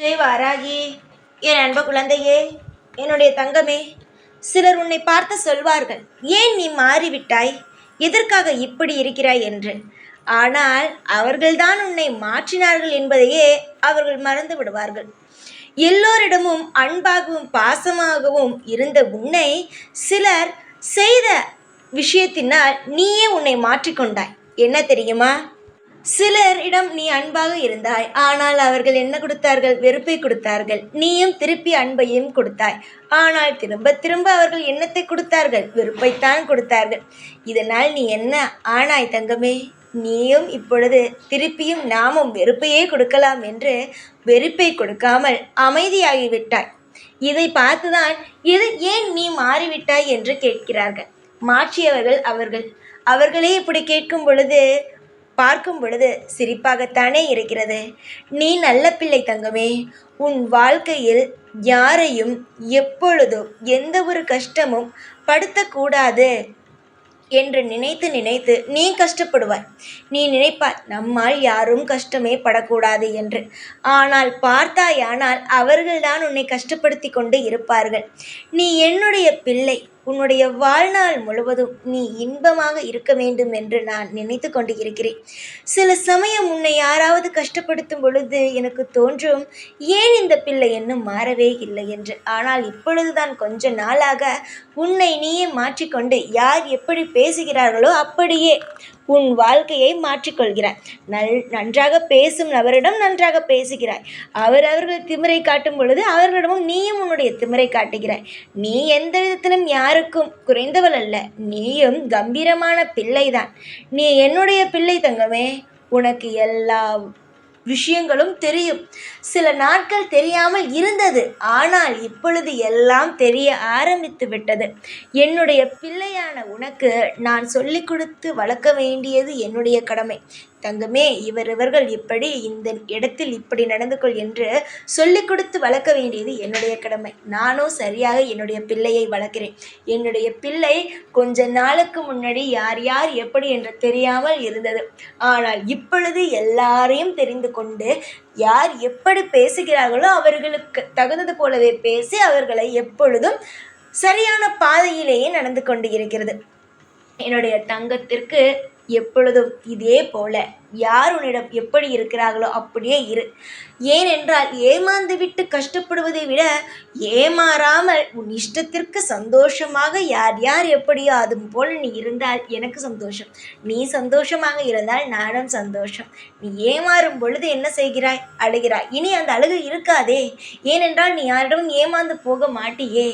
ஜெய் வாராகி, என் அன்பு குழந்தையே, என்னுடைய தங்கமே, சிலர் உன்னை பார்த்து சொல்வார்கள், ஏன் நீ மாறிவிட்டாய், எதற்காக இப்படி இருக்கிறாய் என்று. ஆனால் அவர்கள்தான் உன்னை மாற்றினார்கள் என்பதையே அவர்கள் மறந்து விடுவார்கள். எல்லோரிடமும் அன்பாகவும் பாசமாகவும் இருந்த உன்னை சிலர் செய்த விஷயத்தினால் நீயே உன்னை மாற்றிக்கொண்டாய். என்ன தெரியுமா? சிலரிடம் நீ அன்பாக இருந்தாய், ஆனால் அவர்கள் என்ன கொடுத்தார்கள்? வெறுப்பை கொடுத்தார்கள். நீயும் திருப்பி அன்பையும் கொடுத்தாய், ஆனால் திரும்ப திரும்ப அவர்கள் என்னத்தை கொடுத்தார்கள்? வெறுப்பைத்தான் கொடுத்தார்கள். இதனால் நீ என்ன ஆனாய் தங்கமே? நீயும் இப்பொழுது திருப்பியும் நாமும் வெறுப்பையே கொடுக்கலாம் என்று வெறுப்பை கொடுக்காமல் அமைதியாகிவிட்டாய். இதை பார்த்துதான் இது ஏன் நீ மாறிவிட்டாய் என்று கேட்கிறார்கள். மாற்றியவர்கள் அவர்கள். அவர்களே இப்படி கேட்கும் பொழுது பார்க்கும் பொழுது சிரிப்பாகத்தானே இருக்கிறது. நீ நல்ல பிள்ளை தங்கமே. உன் வாழ்க்கையில் யாரையும் எப்பொழுதும் எந்த ஒரு கஷ்டமும் படுத்தக்கூடாது என்று நினைத்து நினைத்து நீ கஷ்டப்படுவாய். நீ நினைப்பாய், நம்மால் யாரும் கஷ்டமே படக்கூடாது என்று. ஆனால் பார்த்தாயானால் அவர்கள்தான் உன்னை கஷ்டப்படுத்தி கொண்டு இருப்பார்கள். நீ என்னுடைய பிள்ளை. உன்னுடைய வாழ்நாள் முழுவதும் நீ இன்பமாக இருக்க வேண்டும் என்று நான் நினைத்து கொண்டு இருக்கிறேன். சில சமயம் உன்னை யாராவது கஷ்டப்படுத்தும் பொழுது எனக்கு தோன்றும், ஏன் இந்த பிள்ளை இன்னும் மாறவே இல்லை என்று. ஆனால் இப்பொழுதுதான் கொஞ்ச நாளாக உன்னை நீயே மாற்றிக்கொண்டு யார் எப்படி பேசுகிறார்களோ அப்படியே உன் வாழ்க்கையை மாற்றிக்கொள்கிறாய். நன்றாக பேசும் நபரிடம் நன்றாக பேசுகிறாய். அவர்கள் திமிரை காட்டும் பொழுது அவர்களிடமும் நீயும் உன்னுடைய திமிரை காட்டுகிறாய். நீ எந்த விதத்திலும் யாருக்கும் குறைந்தவள் அல்ல. நீயும் கம்பீரமான பிள்ளைதான். நீ என்னுடைய பிள்ளை தங்கமே. உனக்கு எல்லா விஷயங்களும் தெரியும். சில நாட்கள் தெரியாமல் இருந்தது, ஆனால் இப்பொழுது எல்லாம் தெரிய ஆரம்பித்து விட்டது. என்னுடைய பிள்ளையான உனக்கு நான் சொல்லிக் கொடுத்து வளர்க்க வேண்டியது என்னுடைய கடமை தங்கமே. இவர்கள் இப்படி இந்த இடத்தில் இப்படி நடந்து கொள் என்று சொல்லிக் கொடுத்து வளர்க்க வேண்டியது என்னுடைய கடமை. நானும் சரியாக என்னுடைய பிள்ளையை வளர்க்கிறேன். என்னுடைய பிள்ளை கொஞ்ச நாளுக்கு முன்னாடி யார் யார் எப்படி என்று தெரியாமல் இருந்தது. ஆனால் இப்பொழுது எல்லாரையும் தெரிந்து கொண்டு யார் எப்படி பேசுகிறார்களோ அவர்களுக்கு தகுந்தது போலவே பேசி அவர்களை எப்பொழுதும் சரியான பாதையிலேயே நடந்து கொண்டு இருக்கிறது. என்னுடைய தங்கத்திற்கு எப்பொழுதும் இதே போல யார் உன்னிடம் எப்படி இருக்கிறார்களோ அப்படியே இரு. ஏனென்றால் ஏமாந்து விட்டு கஷ்டப்படுவதை விட ஏமாறாமல் உன் இஷ்டத்திற்கு சந்தோஷமாக யார் யார் எப்படியோ அது போல் நீ இருந்தால் எனக்கு சந்தோஷம். நீ சந்தோஷமாக இருந்தால் நானும் சந்தோஷம். நீ ஏமாறும் பொழுது என்ன செய்கிறாய்? அழுகிறாய். இனி அந்த அழுகு இருக்காதே. ஏனென்றால் நீ யாரிடமும் ஏமாந்து போக மாட்டியே.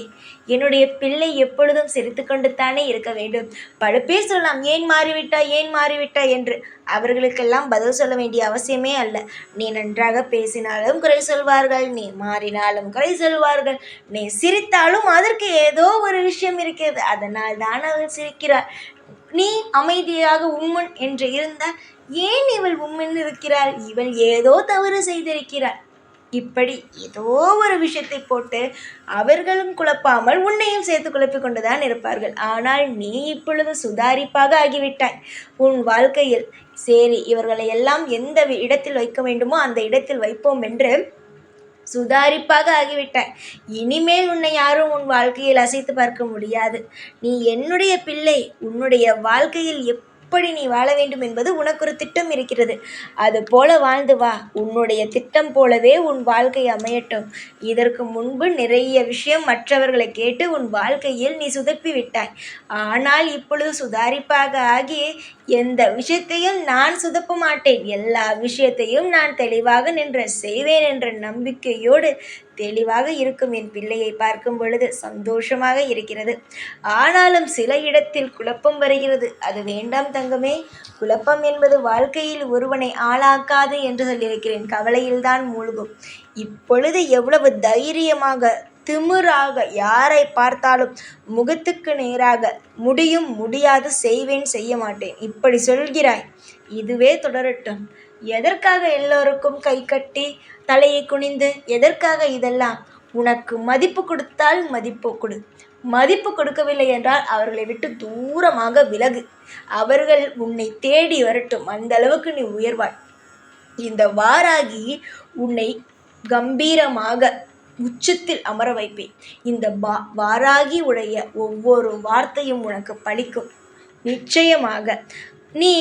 என்னுடைய பிள்ளை எப்பொழுதும் சிரித்து கொண்டு தானே இருக்க வேண்டும். பழுப்பே சொல்லலாம், ஏன் மாறிவிட்டாய் ஏன் மாறிவிட்டாய் என்று. அவர்களுக்கெல்லாம் பதில் சொல்ல வேண்டிய அவசியமே அல்ல. நீ நன்றாக பேசினாலும் குறை சொல்வார்கள், நீ மாறினாலும் குறை சொல்வார்கள், நீ சிரித்தாலும் அதற்கு ஏதோ ஒரு விஷயம் இருக்கிறது, அதனால் தான் அவள் சிரிக்கிறார். நீ அமைதியாக உம்முன் என்று இருந்தால், ஏன் இவள் உம்முன் இருக்கிறாள், இவள் ஏதோ தவறு செய்திருக்கிறாள், இப்படி ஏதோ ஒரு விஷயத்தை போட்டு அவர்களும் குழப்பாமல் உன்னையும் சேர்த்து குழப்பிக் கொண்டுதான் இருப்பார்கள். ஆனால் நீ இப்பொழுது சுதாரிப்பாக ஆகிவிட்டாய் உன் வாழ்க்கையில். சரி, இவர்களை எல்லாம் எந்த இடத்தில் வைக்க வேண்டுமோ அந்த இடத்தில் வைப்போம் என்று சுதாரிப்பாக ஆகிவிட்டாய். இனிமேல் உன்னை யாரும் உன் வாழ்க்கையில் அசைத்து பார்க்க முடியாது. நீ என்னுடைய பிள்ளை. உன்னுடைய வாழ்க்கையில் எப்படி நீ வாழ வேண்டும் என்பது உனக்கு ஒரு திட்டம் இருக்கிறது. அது போல வாழ்ந்து வா. உன்னுடைய திட்டம் போலவே உன் வாழ்க்கை அமையட்டும். இதற்கு முன்பு நிறைய விஷயம் மற்றவர்களை கேட்டு உன் வாழ்க்கையில் நீ சுதப்பி விட்டாய். ஆனால் இப்பொழுது சுதாரிப்பாக ஆகி எந்த விஷயத்தையும் நான் சுதப்ப மாட்டேன், எல்லா விஷயத்தையும் நான் தெளிவாக நின்று செய்வேன் என்ற நம்பிக்கையோடு தெளிவாக இருக்கும் என் பிள்ளையை பார்க்கும் பொழுது சந்தோஷமாக இருக்கிறது. ஆனாலும் சில இடத்தில் குழப்பம் வருகிறது. அது வேண்டாம் தங்கமே. குழப்பம் என்பது வாழ்க்கையில் ஒருவனை ஆளாக்காது என்று சொல்லியிருக்கிறேன். கவலையில்தான் மூழ்கும். இப்பொழுது எவ்வளவு தைரியமாக திமிராக யாரை பார்த்தாலும் முகத்துக்கு நேராக முடியும் முடியாது செய்வேன் செய்ய மாட்டேன் இப்படி சொல்கிறாய். இதுவே தொடரட்டும். எதற்காக எல்லோருக்கும் கை கட்டி தலையை குனிந்து எதற்காக இதெல்லாம்? உனக்கு மதிப்பு கொடுத்தால் மதிப்பு கொடு. மதிப்பு கொடுக்கவில்லை என்றால் அவர்களை விட்டு தூரமாக விலகு. அவர்கள் உன்னை தேடி வரட்டும். அந்த அளவுக்கு நீ உயர்வாய். இந்த வாராகி உன்னை கம்பீரமாக உச்சத்தில் அமர வைப்பேன். இந்த வாராகி உடைய ஒவ்வொரு வார்த்தையும் உனக்கு பலிக்கும். நிச்சயமாக நீ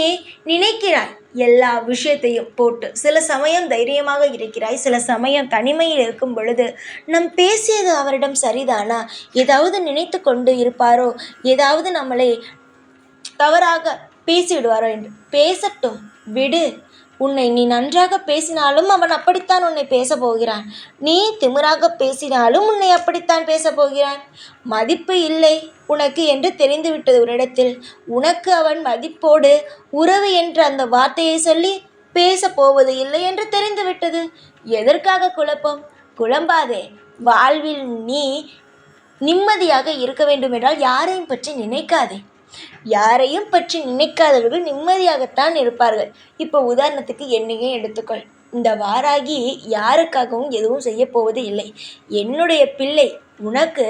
நினைக்கிறாய் எல்லா விஷயத்தையும் போட்டு. சில சமயம் தைரியமாக இருக்கிறாய், சில சமயம் தனிமையில் இருக்கும் பொழுது நம் பேசியது அவரிடம் சரிதானா, ஏதாவது நினைத்து கொண்டு இருப்பாரோ, ஏதாவது நம்மளை தவறாக பேசிவிடுவாரோ என்று. பேசட்டும், விடு. நீ நன்றாக பேசினாலும் அவன் அப்படித்தான் உன்னை பேச போகிறான். நீ திமிராக பேசினாலும் உன்னை அப்படித்தான் பேச போகிறான். மதிப்பு இல்லை உனக்கு என்று தெரிந்துவிட்டது ஒரு இடத்தில். உனக்கு அவன் மதிப்போடு உறவு என்ற அந்த வார்த்தையை சொல்லி பேச போவது இல்லை என்று தெரிந்துவிட்டது. எதற்காக குழப்பம்? குழம்பாதே. வாழ்வில் நீ நிம்மதியாக இருக்க வேண்டும் என்றால் யாரையும் பற்றி நினைக்காதே. யாரையும் பற்றி நினைக்காதவர்கள் நிம்மதியாகத்தான் இருப்பார்கள். இப்போ உதாரணத்துக்கு என்னையே எடுத்துக்கொள். இந்த வாராகி யாருக்காகவும் எதுவும் செய்ய போவது இல்லை. என்னுடைய பிள்ளை உனக்கு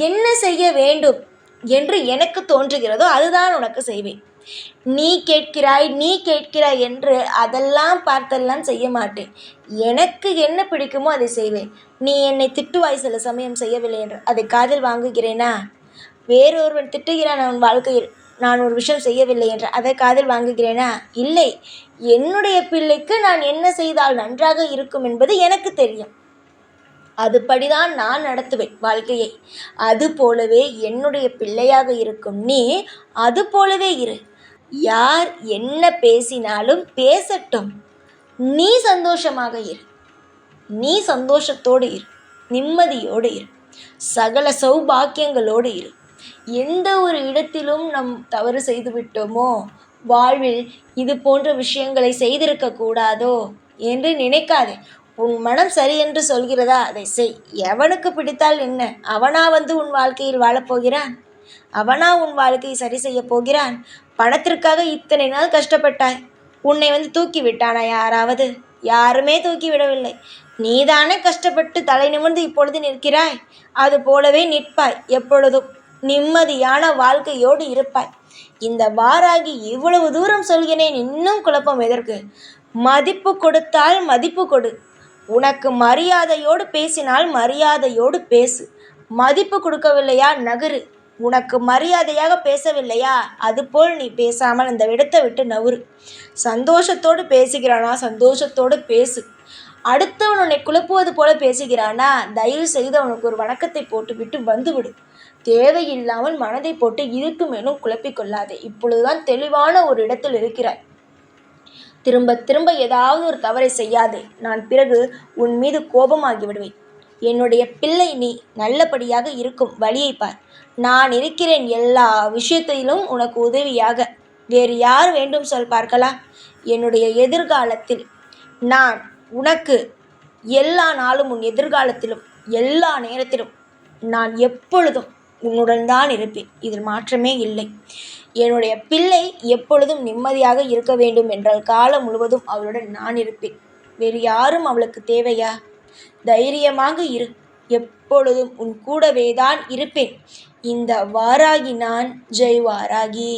என்ன செய்ய வேண்டும் என்று எனக்கு தோன்றுகிறதோ அதுதான் உனக்கு செய்வேன். நீ கேட்கிறாய் என்று அதெல்லாம் பார்த்தெல்லாம் செய்ய மாட்டேன். எனக்கு என்ன பிடிக்குமோ அதை செய்வேன். நீ என்னை திட்டுவாய் சில சமயம் செய்யவில்லை என்று, அதை காதில் வாங்குகிறேனா? வேறொருவன் திட்டுகிறான் அவன் வாழ்க்கையில், நான் ஒரு விஷயம் செய்யவில்லை என்று, அதை காதில் வாங்குகிறேனா? இல்லை. என்னுடைய பிள்ளைக்கு நான் என்ன செய்தால் நன்றாக இருக்கும் என்பது எனக்கு தெரியும். அதுபடிதான் நான் நடத்துவேன் வாழ்க்கையை. அது போலவே என்னுடைய பிள்ளையாக இருக்கும் நீ அது போலவே இரு. யார் என்ன பேசினாலும் பேசட்டும். நீ சந்தோஷமாக இரு. நீ சந்தோஷத்தோடு இரு, நிம்மதியோடு இரு, சகல சௌபாக்கியங்களோடு இரு. எந்த ஒரு இடத்திலும் நம் தவறு செய்து விட்டோமோ, வாழ்வில் இது போன்ற விஷயங்களை செய்திருக்க கூடாதோ என்று நினைக்காதே. உன் மனம் சரி என்று சொல்கிறதா, அதை செய். எவனுக்கு பிடித்தால் என்ன? அவனா வந்து உன் வாழ்க்கையில் வாழப்போகிறான்? அவனா உன் வாழ்க்கையை சரி செய்ய போகிறான்? பணத்திற்காக இத்தனை நாள் கஷ்டப்பட்டாய், உன்னை வந்து தூக்கி விட்டானா யாராவது? யாருமே தூக்கி விடவில்லை. நீதானே கஷ்டப்பட்டு தலை நிமிர்ந்து இப்பொழுது நிற்கிறாய். அது போலவே நிற்பாய். எப்பொழுதும் நிம்மதியான வாழ்க்கையோடு இருப்பாய். இந்த வாராகி இவ்வளவு தூரம் சொல்கிறேன், இன்னும் குழப்பம் எதற்கு? மதிப்பு கொடுத்தால் மதிப்பு கொடு. உனக்கு மரியாதையோடு பேசினால் மரியாதையோடு பேசு. மதிப்பு கொடுக்கவில்லையா, நகரு. உனக்கு மரியாதையாக பேசவில்லையா, அதுபோல் நீ பேசாமல் அந்த இடத்தை விட்டு நவுறு. சந்தோஷத்தோடு பேசுகிறானா, சந்தோஷத்தோடு பேசு. அடுத்தவன் உன்னை குழப்புவது போல பேசுகிறானா, தயவு செய்து அவனுக்கு ஒரு வணக்கத்தை போட்டுவிட்டு வந்துவிடு. தேவையில்லாமல் மனதை போட்டு இதுக்கு மேலும் குழப்பிக்கொள்ளாதே. இப்பொழுதுதான் தெளிவான ஒரு இடத்தில் இருக்கிறாய். திரும்ப திரும்ப ஏதாவது ஒரு தவறை செய்யாதே. நான் பிறகு உன் மீது கோபமாகி விடுவேன். என்னுடைய பிள்ளை நீ நல்லபடியாக இருக்கும் வழியை பார். நான் இருக்கிறேன் எல்லா விஷயத்திலும் உனக்கு உதவியாக. வேறு யார் வேண்டும் சொல் பார்க்கலாம். என்னுடைய எதிர்காலத்தில் நான் உனக்கு எல்லா நாளும், உன் எதிர்காலத்திலும் எல்லா நேரத்திலும் நான் எப்பொழுதும் உன்னுடன் தான் இருப்பேன். இதில் மாற்றமே இல்லை. என்னுடைய பிள்ளை எப்பொழுதும் நிம்மதியாக இருக்க வேண்டும் என்றால் காலம் முழுவதும் அவளுடன் நான் இருப்பேன். வேறு யாரும் அவளுக்கு தேவையா? தைரியமாக இரு. எப்பொழுதும் உன் கூடவே தான் இருப்பேன். இந்த வாராகி நான். ஜெய் வாராகி.